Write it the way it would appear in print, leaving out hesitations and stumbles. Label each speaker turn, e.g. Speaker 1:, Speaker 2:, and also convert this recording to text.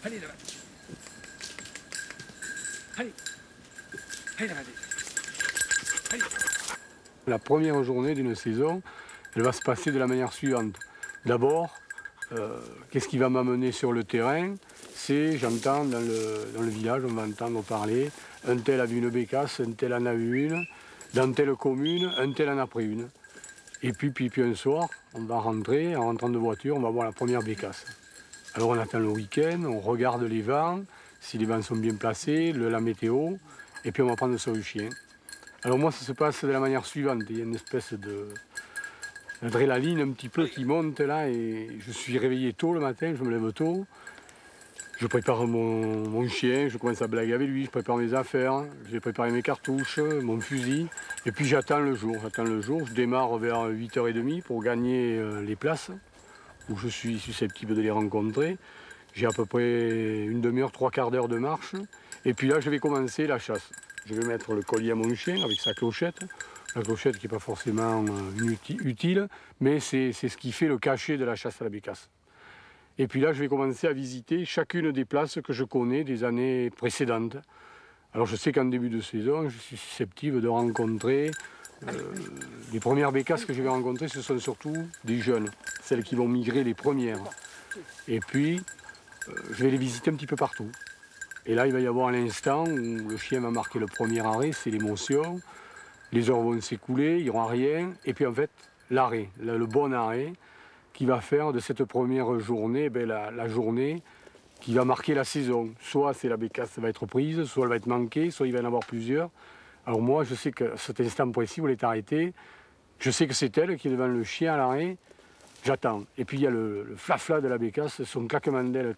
Speaker 1: Allez là-bas. Allez. Allez là-bas. Allez.
Speaker 2: La première journée d'une saison, elle va se passer de la manière suivante. D'abord, qu'est-ce qui va m'amener sur le terrain? C'est, j'entends dans le village, on va entendre parler, un tel a vu une bécasse, un tel en a eu une, dans telle commune, un tel en a pris une. Et puis un soir, on va rentrer, en rentrant de voiture, on va voir la première bécasse. Alors on attend le week-end, on regarde les vents, si les vents sont bien placés, la météo, et puis on va prendre sur le chien. Alors moi, ça se passe de la manière suivante. Il y a une espèce d'adrénaline un petit peu qui monte là, et je suis réveillé tôt le matin, je me lève tôt. Je prépare mon chien, je commence à blaguer avec lui, je prépare mes affaires, j'ai préparé mes cartouches, mon fusil, et puis j'attends le jour. Je démarre vers 8h30 pour gagner les places, où je suis susceptible de les rencontrer. J'ai à peu près une demi-heure, trois quarts d'heure de marche, et puis là je vais commencer la chasse. Je vais mettre le collier à mon chien avec sa clochette, la clochette qui n'est pas forcément utile, mais c'est ce qui fait le cachet de la chasse à la bécasse. Et puis là, je vais commencer à visiter chacune des places que je connais des années précédentes. Alors je sais qu'en début de saison, je suis susceptible de rencontrer... les premières bécasses que je vais rencontrer, ce sont surtout des jeunes, celles qui vont migrer les premières. Et puis, je vais les visiter un petit peu partout. Et là, il va y avoir l'instant où le chien va marquer le premier arrêt, c'est l'émotion. Les heures vont s'écouler, il n'y aura rien. Et puis en fait, l'arrêt, le bon arrêt, qui va faire de cette première journée la journée qui va marquer la saison. Soit c'est la bécasse va être prise, soit elle va être manquée, soit il va y en avoir plusieurs. Alors moi, je sais que cet instant précis où elle est arrêtée, je sais que c'est elle qui est devant le chien à l'arrêt, j'attends. Et puis il y a le flafla de la bécasse, son claquement d'aile